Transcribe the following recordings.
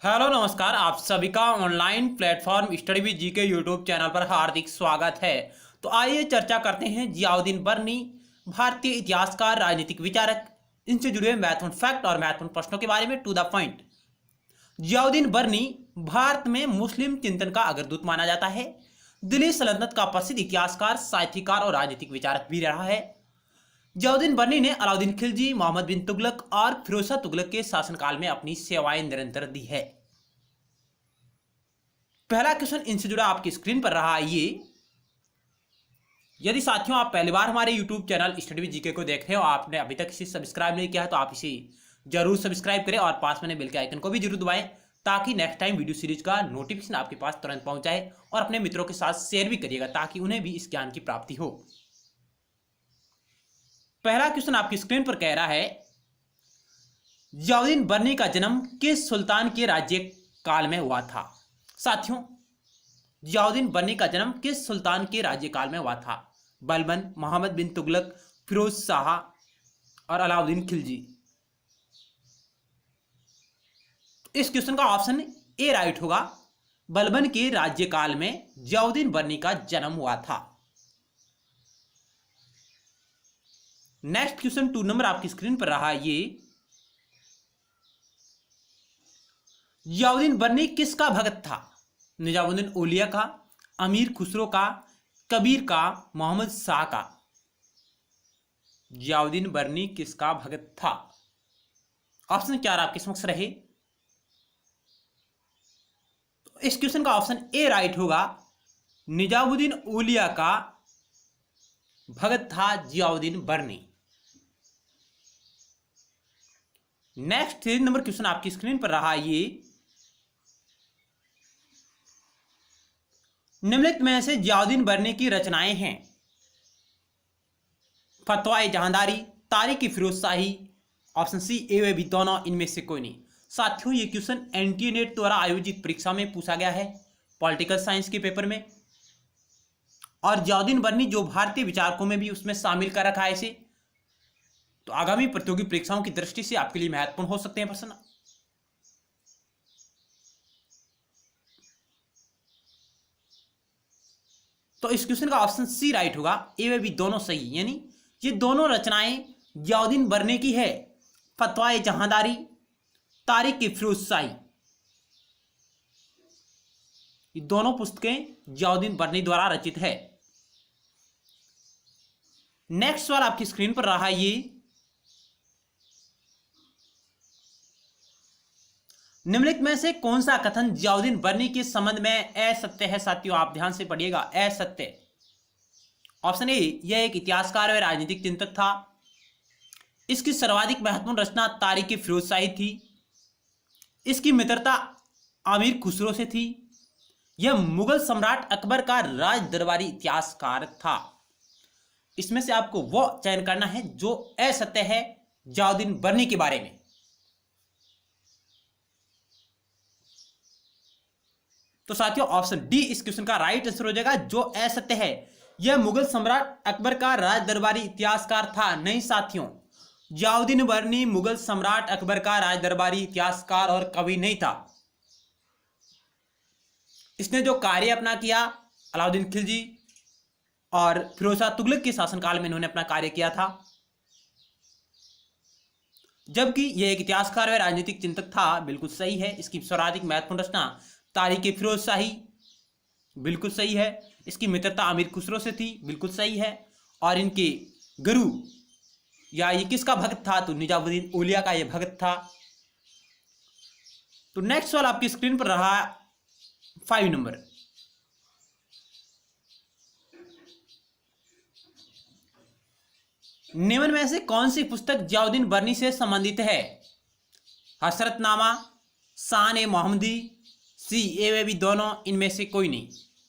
Hello नमस्कार। आप सभी का online platform study with GK YouTube channel पर हार्दिक स्वागत है। तो आइए चर्चा करते हैं जियाउद्दीन बर्नी, भारतीय इतिहासकार, राजनीतिक विचारक, इनसे जुड़े महत्वपूर्ण फैक्ट और महत्वपूर्ण प्रश्नों के बारे में टू द पॉइंट। जियाउद्दीन बर्नी भारत में मुस्लिम चिंतन का अग्रदूत माना जाता है। दिल्ली सल्तनत का प्रसिद्ध इतिहासकार, साहित्यकार और राजनीतिक विचारक भी रहा है। जियाउद्दीन बर्नी ने अलाउद्दीन खिलजी, मोहम्मद बिन तुगलक और फिरोज शाह तुगलक के शासनकाल में अपनी सेवाएं निरंतर दी है। पहला क्वेश्चन इनसे जुड़ा आपकी स्क्रीन पर रहा ये। यदि साथियों आप पहली बार हमारे YouTube channel study with GK को देख रहे हो, आपने अभी तक इसे सब्सक्राइब नहीं किया है तो आप इसे जरूर सब्सक्राइब करें और पास में बेल के आइकन को भी जरूर दबाएं ताकि नेक्स्ट टाइम वीडियो सीरीज का नोटिफिकेशन आपके पास तुरंत पहुंच जाए। और अपने मित्रों के साथ शेयर भी करिएगा ताकि उन्हें भी इस ज्ञान की प्राप्ति हो। पहला क्वेश्चन आपकी स्क्रीन पर कह रहा है, जियाउद्दीन बर्नी का जन्म किस सुल्तान के राज्य काल में हुआ था? साथियों, जियाउद्दीन बर्नी का जन्म किस सुल्तान के राज्यकाल में हुआ था? बलबन, मोहम्मद बिन तुगलक, फिरोज शाह और अलाउद्दीन खिलजी। इस क्वेश्चन का ऑप्शन ए राइट होगा। बलबन के राज्यकाल में जियाउद्दीन बर्नी का जन्म हुआ था। नेक्स्ट क्वेश्चन 2 नंबर आपकी स्क्रीन पर रहा ये, जियाउद्दीन बर्नी किसका भगत था? निजामुद्दीन औलिया का, अमीर खुसरो का, कबीर का, मोहम्मद शाह का। जियाउद्दीन बर्नी किसका भगत था? ऑप्शन 4 आपके समक्ष रहे। तो इस क्वेश्चन का ऑप्शन ए राइट होगा। निजामुद्दीन औलिया का भगत था जियाउद्दीन बर्नी। नेक्स्ट 3 नंबर क्वेश्चन आपकी स्क्रीन पर रहा ये, निम्नलिखित में से जियाउद्दीन बर्नी की रचनाएं हैं। फतवाए जहांदारी, तारीख फिरोजशाही, ऑप्शन सी ए व बी दोनों, इनमें से कोई नहीं। साथियों, ये क्वेश्चन एनटीए नेट द्वारा आयोजित परीक्षा में पूछा गया है, पॉलिटिकल साइंस के पेपर में। और जियाउद्दीन बर्नी जो भारतीय विचारकों में भी उसमें शामिल कर रखा है इसे, तो आगामी प्रतियोगी परीक्षाओं की दृष्टि से आपके लिए महत्वपूर्ण हो सकते हैं प्रश्न। तो इस क्वेश्चन का ऑप्शन सी राइट होगा। ए व बी दोनों सही, यानी ये दोनों रचनाएं जियाउद्दीन बर्नी की है। फतवाए जहांदारी, तारीख फिरोजशाही, ये दोनों पुस्तकें जियाउद्दीन बर्नी द्वारा रचित है। नेक्स्ट सवाल आपकी स्क्रीन पर रहा ये, निम्नलिखित में से कौन सा कथन जियाउद्दीन बर्नी के संबंध में असत्य है? साथियों, आप ध्यान से पढ़िएगा, असत्य। ऑप्शन ए, यह एक इतिहासकार व राजनीतिक चिंतक था। इसकी सर्वाधिक महत्वपूर्ण रचना तारीख फिरोजशाही थी। इसकी मित्रता आमिर खुसरो से थी। यह मुगल सम्राट अकबर का राज दरबारी इतिहासकार था। इसमें से आपको वो चयन करना है जो असत्य है जियाउद्दीन बर्नी के बारे में। तो साथियों, ऑप्शन डी इस क्वेश्चन का राइट आंसर हो जाएगा, जो असत्य है। यह मुगल सम्राट अकबर का राज दरबारी इतिहासकार था। नहीं साथियों, जियाउद्दीन बर्नी मुगल सम्राट अकबर का राज दरबारी इतिहासकार और कवि नहीं था। इसने जो कार्य अपना किया, अलाउद्दीन खिलजी और फिरोज शाह तुगलक के शासनकाल में इन्होंने अपना कार्य किया था। जबकि यह एक इतिहासकार व राजनीतिक चिंतक था, बिल्कुल सही है। इसकी सर्वाधिक महत्वपूर्ण रचना तारीख फिरोजशाही, बिल्कुल सही है। इसकी मित्रता आमिर खुसरो से थी, बिल्कुल सही है। और इनके गुरु या ये किसका भक्त था? तो निजामुद्दीन औलिया का ये भक्त था। तो नेक्स्ट सवाल आपकी स्क्रीन पर रहा 5 नंबर, निम्न में से कौन सी पुस्तक जियाउद्दीन बर्नी से संबंधित है? हसरतनामा, शान ए मोहम्मदी, सी ए व बी दोनों, इनमें से कोई नहीं।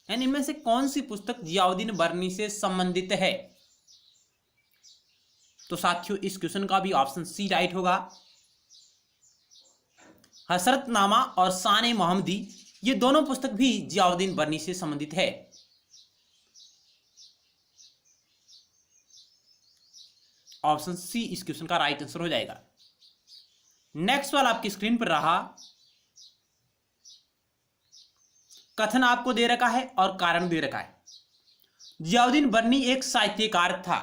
यानी इनमें से कौन सी पुस्तक जियाउद्दीन बर्नी से संबंधित है? तो साथियों, इस क्वेश्चन का भी ऑप्शन सी राइट होगा। हसरतनामा और शान ए मोहम्मदी, ये दोनों पुस्तक भी जियाउद्दीन बर्नी से संबंधित है। ऑप्शन सी इस क्वेश्चन का राइट आंसर हो जाएगा। नेक्स्ट सवाल आपकी स्क्रीन पर रहा, कथन आपको दे रखा है और कारण दे रखा है। जियाउद्दीन बर्नी एक साहित्यकार था,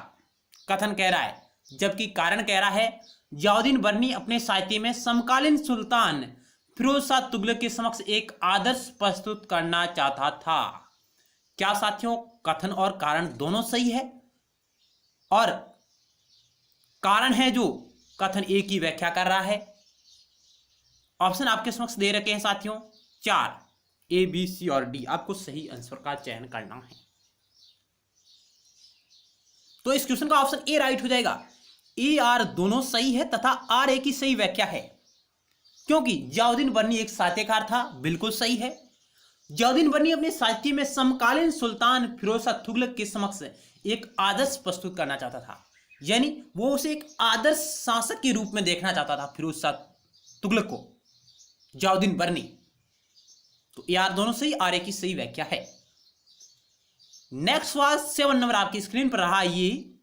कथन कह रहा है, जबकि कारण कह रहा है जियाउद्दीन बर्नी अपने साहित्य में समकालीन सुल्तान फिरोज शाह तुगलक के समक्ष एक आदर्श प्रस्तुत करना चाहता था। क्या साथियों, कथन और कारण दोनों सही है? और कारण है जो कथन ए की व्याख्या कर रहा है। ऑप्शन आपके समक्ष दे रखे हैं साथियों 4, ए, बी, सी और डी। आपको सही आंसर का चयन करना है। तो इस क्वेश्चन का ऑप्शन ए राइट हो जाएगा। ए आर दोनों सही है तथा आर ए की सही व्याख्या है, क्योंकि जियाउद्दीन बर्नी एक साहित्यकार था, बिल्कुल सही है। जियाउद्दीन बर्नी अपने साहित्य में समकालीन सुल्तान फिरोज शाह तुगलक के समक्ष एक आदर्श प्रस्तुत करना चाहता था, यानी वो उसे एक आदर्श शासक के रूप में देखना चाहता था फिरोज शाह तुगलक को, जियाउद्दीन बर्नी। तो ए आर दोनों सही, आर ए की सही व्याख्या है। नेक्स्ट सवाल 7 नंबर आपकी स्क्रीन पर रहा। ये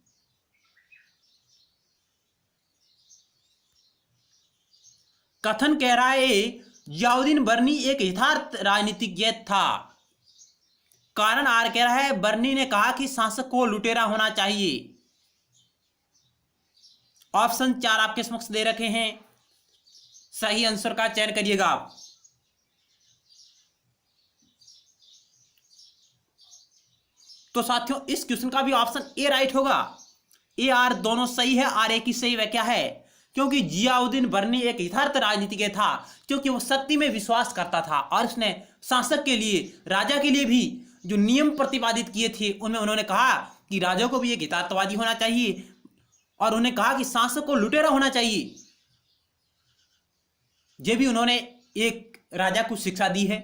कथन कह रहा है जियाउद्दीन बर्नी एक यथार्थ राजनीतिज्ञ था। कारण आर कह रहा है बर्नी ने कहा कि शासक को लुटेरा होना चाहिए। ऑप्शन 4 आपके समक्ष दे रखे हैं, सही आंसर का चयन करिएगा आप। तो साथियों इस क्वेश्चन का भी ऑप्शन ए राइट होगा। ए आर दोनों सही है, आर ए की सही व्याख्या है, क्योंकि जियाउद्दीन बर्नी एक यथार्थ राजनीतिज्ञ था, क्योंकि वो सत्य में विश्वास करता था और उसने शासक के लिए, राजा के लिए भी जो नियम प्रतिपादित किए थे उनमें उन्होंने कहा कि राजा को भी एक यथार्थवादी होना चाहिए और उन्होंने कहा कि शासक को लुटेरा होना चाहिए। ये भी उन्होंने एक राजा को शिक्षा दी है।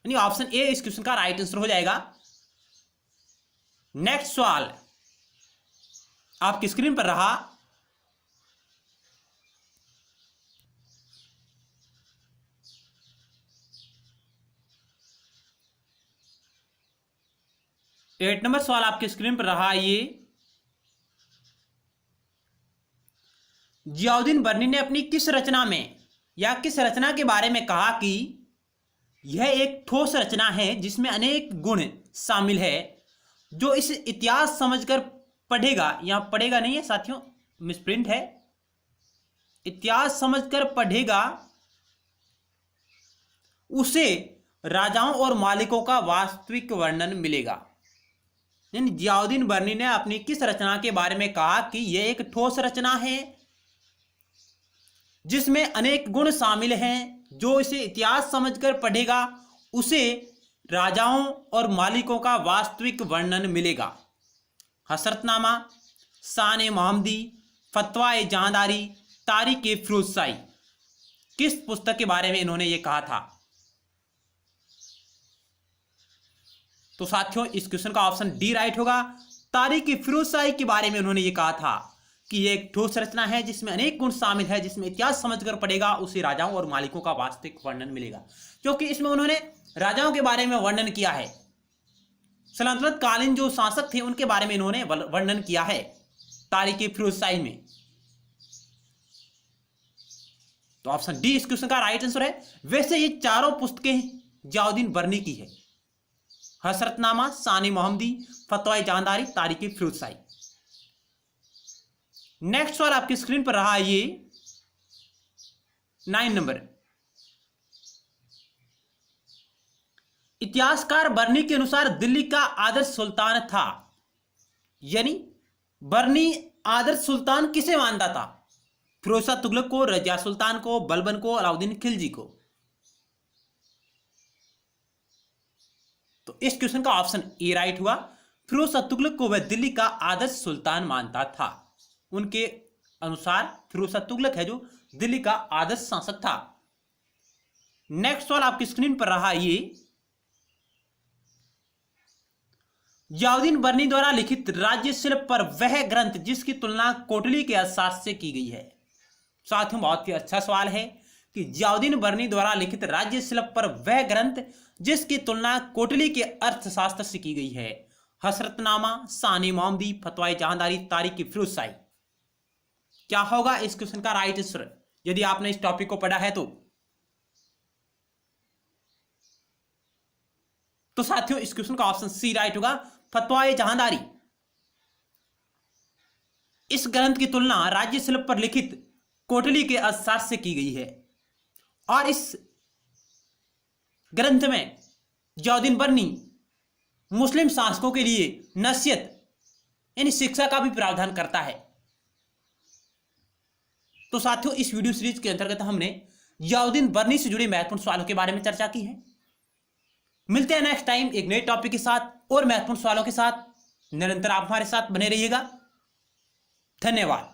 यानी ऑप्शन ए इस क्वेश्चन का राइट आंसर हो जाएगा। नेक्स्ट सवाल आपकी स्क्रीन पर रहा। एट नंबर सवाल आपकी स्क्रीन पर रहा। ये जियाउद्दीन बर्नी ने अपनी किस रचना में या किस रचना के बारे में कहा कि यह एक ठोस रचना है जिसमें अनेक गुण शामिल है, जो इस इतिहास समझकर पढ़ेगा, यहां पढ़ेगा नहीं है साथियों, मिसप्रिंट है, इतिहास समझकर पढ़ेगा उसे राजाओं और मालिकों का वास्तविक वर्णन मिलेगा। यानी जियाउद्दीन बर्नी ने अपनी किस रचना के बारे में कहा कि यह एक ठोस रचना है जिसमें अनेक गुण शामिल हैं, जो इसे इतिहास समझकर पढ़ेगा उसे राजाओं और मालिकों का वास्तविक वर्णन मिलेगा। हसरतनामा, शान मोहम्मदी, फतवा जहांदारी, तारीख फिरोजशाही, किस पुस्तक के बारे में इन्होंने ये कहा था? तो साथियों इस क्वेश्चन का ऑप्शन डी राइट होगा। तारीख फिरोजशाही के बारे में उन्होंने ये कहा था कि यह एक ठोस रचना है जिसमें अनेक गुण शामिल है, जिसमें इतिहास समझकर पढ़ेगा उसे राजाओं और मालिकों का वास्तविक वर्णन मिलेगा, क्योंकि इसमें उन्होंने राजाओं के बारे में वर्णन किया है, सल्तनत कालीन जो शासक थे उनके बारे में इन्होंने वर्णन किया है तारीख फिरोजशाही में। तो ऑप्शन डी इस क्वेश्चन का राइट आंसर है। वैसे ये चारों पुस्तकें जियाउद्दीन बर्नी की है, हसरतनामा, शान मोहम्मदी, फतवा जहांदारी, तारीख फिरोजशाही। नेक्स्ट सवाल आपकी स्क्रीन पर रहा। ये 9 नंबर, इतिहासकार बर्नी के अनुसार दिल्ली का आदर्श सुल्तान था, यानी बर्नी आदर्श सुल्तान किसे मानता था? फिरोज शाह तुगलक को, रजिया सुल्तान को, बलबन को, अलाउद्दीन खिलजी को? तो इस क्वेश्चन का ऑप्शन ए राइट हुआ। फिरोज शाह तुगलक को वह दिल्ली का आदर्श सुल्तान मानता था। उनके अनुसार फिरोज शाह तुगलक है जो दिल्ली का आदर्श शासक था। नेक्स्ट सवाल आपकी स्क्रीन पर रहा। ये जियाउद्दीन बर्नी द्वारा लिखित राज्य शिल्प पर वह ग्रंथ जिसकी तुलना कोटली के अर्थशास्त्र से की गई है। साथियों बहुत ही अच्छा सवाल है कि जियाउद्दीन बर्नी द्वारा लिखित राज्य शिल्प पर वह ग्रंथ जिसकी तुलना कोटली के अर्थशास्त्र से की गई है। हसरतनामा, शान मोहम्मदी, फतवा जहांदारी, तारीख फिरोजशाही। क्या होगा इस क्वेश्चन का राइट आंसर? यदि आपने इस टॉपिक को पढ़ा है तो साथियों इस क्वेश्चन का ऑप्शन सी राइट होगा, फतवाए जहांदारी। इस ग्रंथ की तुलना राज्य शिल्प पर लिखित कोटली के अर्थशास्त्र से की गई है और इस ग्रंथ में जियाउद्दीन बर्नी मुस्लिम शासकों के लिए नसीहत यानी शिक्षा का भी प्रावधान करता है। तो साथियों इस वीडियो सीरीज के अंतर्गत हमने जियाउद्दीन बर्नी से जुड़े महत्वपूर्ण सवालों के बारे में चर्चा की है। मिलते हैं नेक्स्ट टाइम एक नए टॉपिक के साथ और महत्वपूर्ण सवालों के साथ। निरंतर आप हमारे साथ बने रहिएगा। धन्यवाद।